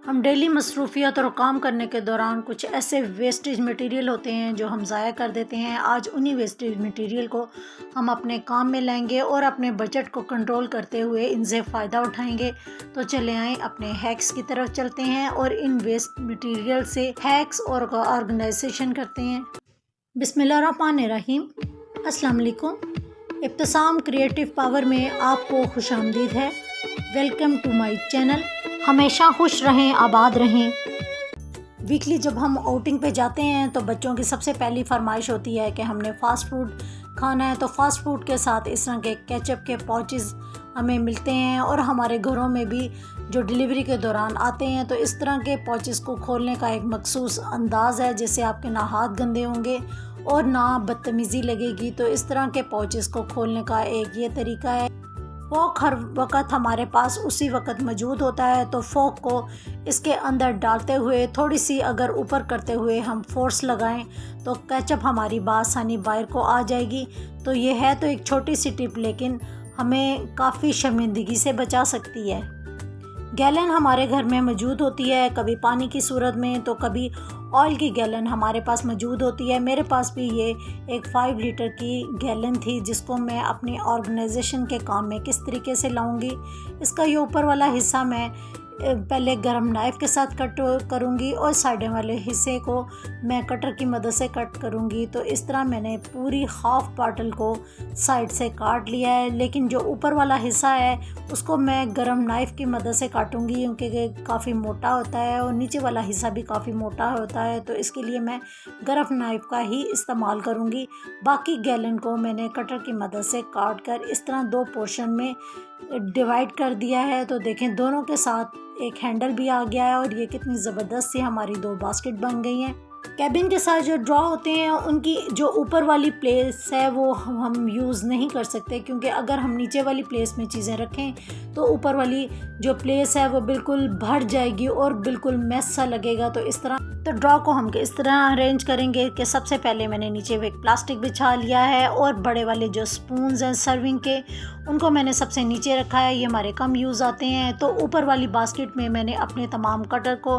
हम डेली मसरूफ़ियत और काम करने के दौरान कुछ ऐसे वेस्टेज मटेरियल होते हैं जो हम ज़ाया कर देते हैं। आज उन्हीं वेस्टेज मटेरियल को हम अपने काम में लाएंगे और अपने बजट को कंट्रोल करते हुए इनसे फ़ायदा उठाएंगे। तो चले आएँ अपने हैक्स की तरफ चलते हैं और इन वेस्ट मटेरियल से हैक्स और ऑर्गेनाइजेशन करते हैं। बिस्मिल्लाहिर्रहमानिर्रहीम। अस्सलाम वालेकुम। इब्तिसाम क्रिएटिव पावर में आपको खुशामदीद है। Welcome to my channel. हमेशा खुश रहें, आबाद रहें। वीकली जब हम आउटिंग पे जाते हैं तो बच्चों की सबसे पहली फरमाइश होती है कि हमने फ़ास्ट फूड खाना है। तो फ़ास्ट फूड के साथ इस तरह के केचप के पाउचेस हमें मिलते हैं और हमारे घरों में भी जो डिलीवरी के दौरान आते हैं तो इस तरह के पाउचेस को खोलने का एक मखसूस अंदाज़ है जिससे आपके ना हाथ गंदे होंगे और ना बदतमीज़ी लगेगी। तो इस तरह के पाउचेस को खोलने का एक ये तरीका है। फ़ोक हर वक्त हमारे पास उसी वक्त मौजूद होता है, तो फ़ोक को इसके अंदर डालते हुए थोड़ी सी अगर ऊपर करते हुए हम फोर्स लगाएं तो केचप हमारी बासानी बाहर को आ जाएगी। तो ये है तो एक छोटी सी टिप, लेकिन हमें काफ़ी शर्मिंदगी से बचा सकती है। गैलन हमारे घर में मौजूद होती है, कभी पानी की सूरत में तो कभी ऑयल की गैलन हमारे पास मौजूद होती है। मेरे पास भी ये एक 5 लीटर की गैलन थी जिसको मैं अपनी ऑर्गेनाइजेशन के काम में किस तरीके से लाऊंगी। इसका ये ऊपर वाला हिस्सा मैं पहले गरम नाइफ़ के साथ कट करूंगी और साइड वाले हिस्से को मैं कटर की मदद से कट करूंगी। तो इस तरह मैंने पूरी हाफ बॉटल को साइड से काट लिया है, लेकिन जो ऊपर वाला हिस्सा है उसको मैं गरम नाइफ़ की मदद से काटूंगी क्योंकि काफ़ी मोटा होता है और नीचे वाला हिस्सा भी काफ़ी मोटा होता है। तो इसके लिए मैं गरम नाइफ़ का ही इस्तेमाल करूंगी। बाकी गैलन को मैंने कटर की मदद से काट कर इस तरह 2 पोर्शन में डिवाइड कर दिया है। तो देखें दोनों के साथ एक हैंडल भी आ गया है और ये कितनी ज़बरदस्त सी हमारी 2 बास्केट बन गई हैं। कैबिन के साथ जो ड्रॉ होते हैं उनकी जो ऊपर वाली प्लेस है वो हम यूज़ नहीं कर सकते, क्योंकि अगर हम नीचे वाली प्लेस में चीज़ें रखें तो ऊपर वाली जो प्लेस है वो बिल्कुल भर जाएगी और बिल्कुल मैस सा लगेगा। तो इस तरह तो ड्रॉ को हम इस तरह अरेंज करेंगे कि सबसे पहले मैंने नीचे एक प्लास्टिक बिछा लिया है और बड़े वाले जो स्पून्स हैं सर्विंग के उनको मैंने सबसे नीचे रखा है, ये हमारे कम यूज़ आते हैं। तो ऊपर वाली बास्केट में मैंने अपने तमाम कटर को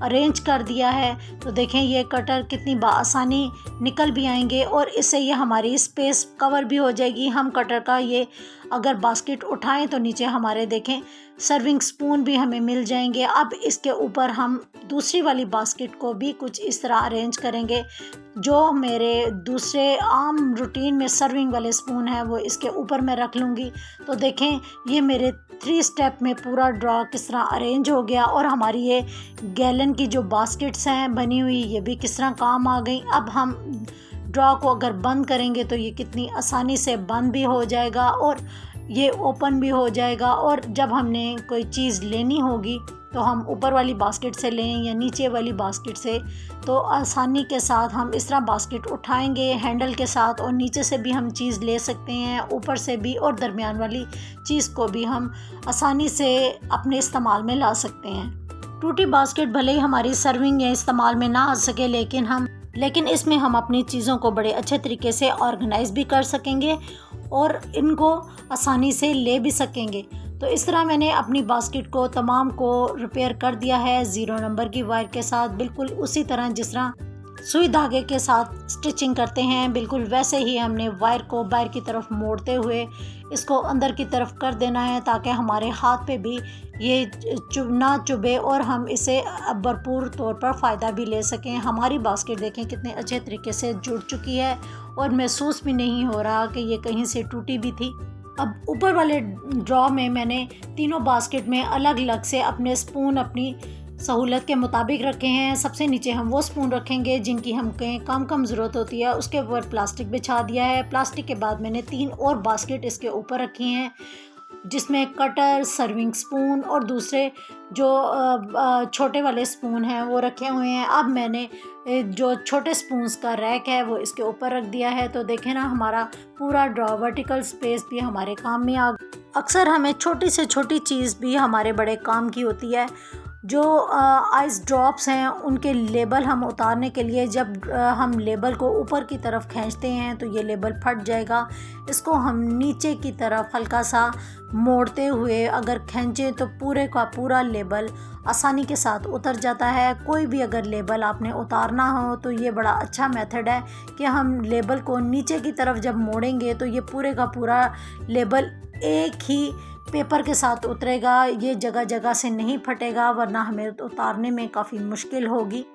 अरेंज कर दिया है। तो देखें ये कटर कितनी आसानी निकल भी आएंगे और इससे ये हमारी स्पेस कवर भी हो जाएगी। हम कटर का ये अगर बास्केट उठाएं तो नीचे हमारे देखें सर्विंग स्पून भी हमें मिल जाएंगे। अब इसके ऊपर हम दूसरी वाली बास्केट को भी कुछ इस तरह अरेंज करेंगे। जो मेरे दूसरे आम रूटीन में सर्विंग वाले स्पून है वो इसके ऊपर मैं रख लूँगी। तो देखें ये मेरे 3 स्टेप में पूरा ड्रॉ किस तरह अरेंज हो गया और हमारी ये गैलन की जो बास्केट्स हैं बनी हुई ये भी किस तरह काम आ गई। अब हम ड्रॉ को अगर बंद करेंगे तो ये कितनी आसानी से बंद भी हो जाएगा और ये ओपन भी हो जाएगा। और जब हमने कोई चीज़ लेनी होगी तो हम ऊपर वाली बास्केट से लें या नीचे वाली बास्केट से, तो आसानी के साथ हम इस तरह बास्केट उठाएंगे हैंडल के साथ और नीचे से भी हम चीज़ ले सकते हैं, ऊपर से भी, और दरमियान वाली चीज़ को भी हम आसानी से अपने इस्तेमाल में ला सकते हैं। टूटी बास्केट भले ही हमारी सर्विंग या इस्तेमाल में ना आ सके, लेकिन इसमें हम अपनी चीज़ों को बड़े अच्छे तरीके से ऑर्गेनाइज भी कर सकेंगे और इनको आसानी से ले भी सकेंगे। तो इस तरह मैंने अपनी बास्केट को तमाम को रिपेयर कर दिया है 0 नंबर की वायर के साथ, बिल्कुल उसी तरह जिस तरह सुई धागे के साथ स्टिचिंग करते हैं बिल्कुल वैसे ही हमने वायर को बाहर की तरफ मोड़ते हुए इसको अंदर की तरफ कर देना है ताकि हमारे हाथ पे भी ये ना चुभे और हम इसे भरपूर तौर पर फ़ायदा भी ले सकें। हमारी बास्केट देखें कितने अच्छे तरीके से जुड़ चुकी है और महसूस भी नहीं हो रहा कि ये कहीं से टूटी भी थी। अब ऊपर वाले ड्रॉ में मैंने तीनों बास्केट में अलग अलग से अपने स्पून अपनी सहूलत के मुताबिक रखे हैं। सबसे नीचे हम वो स्पून रखेंगे जिनकी हमें कम ज़रूरत होती है, उसके ऊपर प्लास्टिक बिछा दिया है। प्लास्टिक के बाद मैंने 3 और बास्केट इसके ऊपर रखी हैं जिसमें कटर, सर्विंग स्पून और दूसरे जो छोटे वाले स्पून हैं वो रखे हुए हैं। अब मैंने जो छोटे स्पून्स का रैक है वो इसके ऊपर रख दिया है। तो देखें ना हमारा पूरा ड्रॉ वर्टिकल स्पेस भी हमारे काम में आ। अक्सर हमें छोटी से छोटी चीज़ भी हमारे बड़े काम की होती है जो आइस ड्रॉप्स हैं उनके लेबल हम उतारने के लिए जब हम लेबल को ऊपर की तरफ खींचते हैं तो ये लेबल फट जाएगा। इसको हम नीचे की तरफ हल्का सा मोड़ते हुए अगर खींचें तो पूरे का पूरा लेबल आसानी के साथ उतर जाता है। कोई भी अगर लेबल आपने उतारना हो तो ये बड़ा अच्छा मेथड है कि हम लेबल को नीचे की तरफ जब मोड़ेंगे तो ये पूरे का पूरा लेबल एक ही पेपर के साथ उतरेगा। ये जगह जगह से नहीं फटेगा, वरना हमें उतारने में काफ़ी मुश्किल होगी।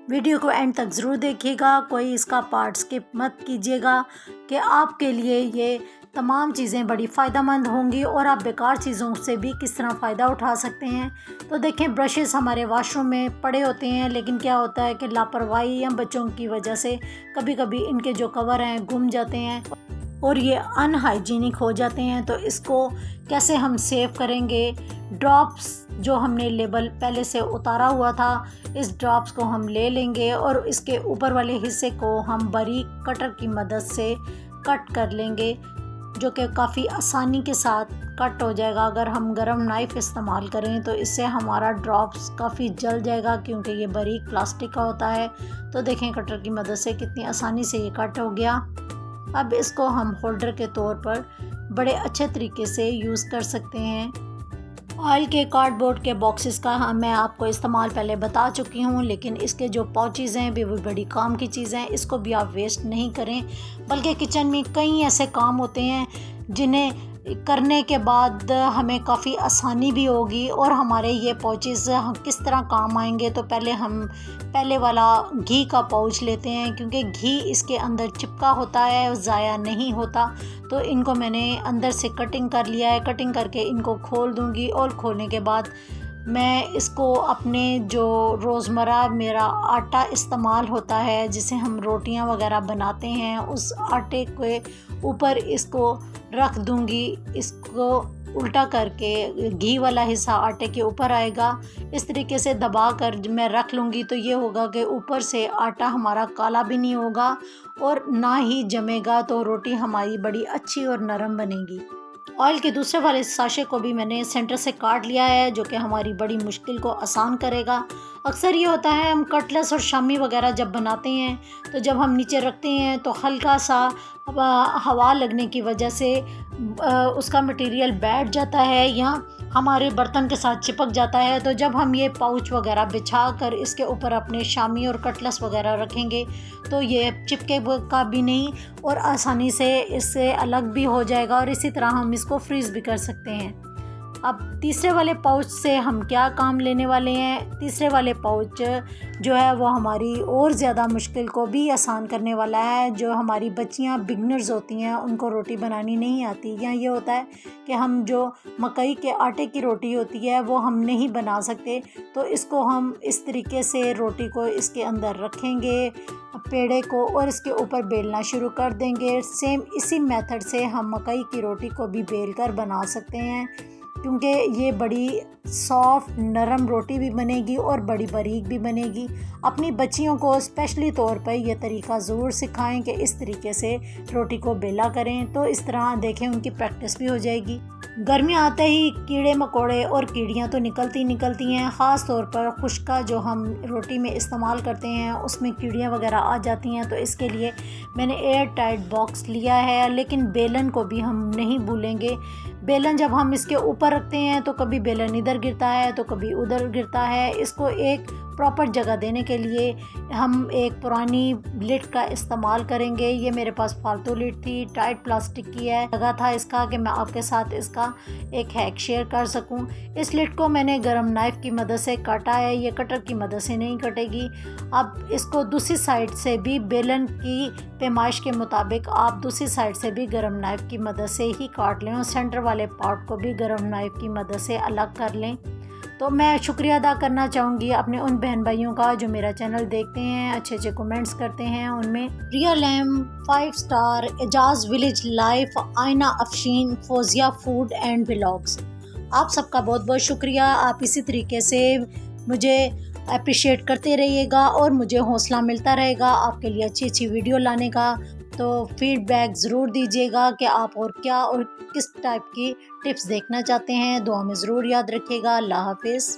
वीडियो को एंड तक ज़रूर देखिएगा, कोई इसका पार्ट स्किप मत कीजिएगा कि आपके लिए ये तमाम चीज़ें बड़ी फ़ायदेमंद होंगी और आप बेकार चीज़ों से भी किस तरह फ़ायदा उठा सकते हैं। तो देखें, ब्रशेस हमारे वॉशरूम में पड़े होते हैं, लेकिन क्या होता है कि लापरवाही या बच्चों की वजह से कभी कभी इनके जो कवर हैं गुम जाते हैं और ये अनहाइजीनिक हो जाते हैं। तो इसको कैसे हम सेव करेंगे? ड्रॉप्स जो हमने लेबल पहले से उतारा हुआ था, इस ड्रॉप्स को हम ले लेंगे और इसके ऊपर वाले हिस्से को हम बारीक कटर की मदद से कट कर लेंगे, जो कि काफ़ी आसानी के साथ कट हो जाएगा। अगर हम गरम नाइफ़ इस्तेमाल करें तो इससे हमारा ड्रॉप्स काफ़ी जल जाएगा, क्योंकि ये बारीक प्लास्टिक का होता है। तो देखें कटर की मदद से कितनी आसानी से ये कट हो गया। अब इसको हम होल्डर के तौर पर बड़े अच्छे तरीके से यूज़ कर सकते हैं। ऑयल के कार्डबोर्ड के बॉक्सेस का मैं आपको इस्तेमाल पहले बता चुकी हूँ, लेकिन इसके जो पाउचेज़ हैं वो बड़ी काम की चीज़ हैं। इसको भी आप वेस्ट नहीं करें, बल्कि किचन में कई ऐसे काम होते हैं जिन्हें करने के बाद हमें काफ़ी आसानी भी होगी और हमारे ये पाउचेज़ किस तरह काम आएंगे। तो पहले वाला घी का पाउच लेते हैं, क्योंकि घी इसके अंदर चिपका होता है, ज़ाया नहीं होता। तो इनको मैंने अंदर से कटिंग कर लिया है। कटिंग करके इनको खोल दूंगी और खोलने के बाद मैं इसको अपने जो रोज़मर्रा मेरा आटा इस्तेमाल होता है, जिसे हम रोटियां वगैरह बनाते हैं, उस आटे के ऊपर इसको रख दूंगी। इसको उल्टा करके घी वाला हिस्सा आटे के ऊपर आएगा। इस तरीके से दबा कर मैं रख लूँगी तो ये होगा कि ऊपर से आटा हमारा काला भी नहीं होगा और ना ही जमेगा, तो रोटी हमारी बड़ी अच्छी और नरम बनेगी। ऑयल के दूसरे वाले साशे को भी मैंने सेंटर से काट लिया है, जो कि हमारी बड़ी मुश्किल को आसान करेगा। अक्सर ये होता है हम कटलेस और शामी वगैरह जब बनाते हैं तो जब हम नीचे रखते हैं तो हल्का सा हवा लगने की वजह से उसका मटेरियल बैठ जाता है या हमारे बर्तन के साथ चिपक जाता है। तो जब हम ये पाउच वगैरह बिछा कर इसके ऊपर अपने शामी और कटलेस वगैरह रखेंगे तो ये चिपके का भी नहीं और आसानी से इससे अलग भी हो जाएगा, और इसी तरह हम इसको फ्रीज़ भी कर सकते हैं। अब तीसरे वाले पाउच से हम क्या काम लेने वाले हैं? तीसरे वाले पाउच जो है वो हमारी और ज़्यादा मुश्किल को भी आसान करने वाला है। जो हमारी बच्चियां बिगनर्स होती हैं, उनको रोटी बनानी नहीं आती, या ये होता है कि हम जो मकई के आटे की रोटी होती है वो हम नहीं बना सकते, तो इसको हम इस तरीके से रोटी को इसके अंदर रखेंगे पेड़े को और इसके ऊपर बेलना शुरू कर देंगे। सेम इसी मेथड से हम मकई की रोटी को भी बेल कर बना सकते हैं, क्योंकि ये बड़ी सॉफ्ट नरम रोटी भी बनेगी और बड़ी बारीक भी बनेगी। अपनी बच्चियों को स्पेशली तौर पर यह तरीका ज़रूर सिखाएं कि इस तरीके से रोटी को बेला करें, तो इस तरह देखें उनकी प्रैक्टिस भी हो जाएगी। गर्मियाँ आते ही कीड़े मकोड़े और कीड़ियाँ तो निकलती हैं। ख़ास तौर पर खुश्का जो हम रोटी में इस्तेमाल करते हैं उसमें कीड़ियाँ वगैरह आ जाती हैं, तो इसके लिए मैंने एयर टाइट बॉक्स लिया है। लेकिन बेलन को भी हम नहीं भूलेंगे। बेलन जब हम इसके ऊपर रखते हैं तो कभी बेलन इधर गिरता है तो कभी उधर गिरता है। इसको एक प्रॉपर जगह देने के लिए हम एक पुरानी लिड का इस्तेमाल करेंगे। ये मेरे पास फालतू लिड थी, टाइट प्लास्टिक की है। लगा था इसका कि मैं आपके साथ इसका एक हैक शेयर कर सकूं। इस लिड को मैंने गरम नाइफ़ की मदद से काटा है, ये कटर की मदद से नहीं कटेगी। अब इसको दूसरी साइड से भी बेलन की पैमाइश के मुताबिक आप दूसरी साइड से भी गरम नाइफ़ की मदद से ही काट लें और सेंटर वाले पार्ट को भी गरम नाइफ़ की मदद से अलग कर लें। तो मैं शुक्रिया अदा करना चाहूँगी अपने उन बहन भाइयों का जो मेरा चैनल देखते हैं, अच्छे अच्छे कमेंट्स करते हैं। उनमें real M 5 star, Ejaz village life, Aina Afsheen, Fauzia food and vlogs, आप सबका बहुत बहुत शुक्रिया। आप इसी तरीके से मुझे अप्रिशिएट करते रहिएगा और मुझे हौसला मिलता रहेगा आपके लिए अच्छी अच्छी वीडियो लाने का। तो फीडबैक ज़रूर दीजिएगा कि आप और क्या और किस टाइप की टिप्स देखना चाहते हैं। दुआ में ज़रूर याद रखिएगा। अल्लाह हाफिज़।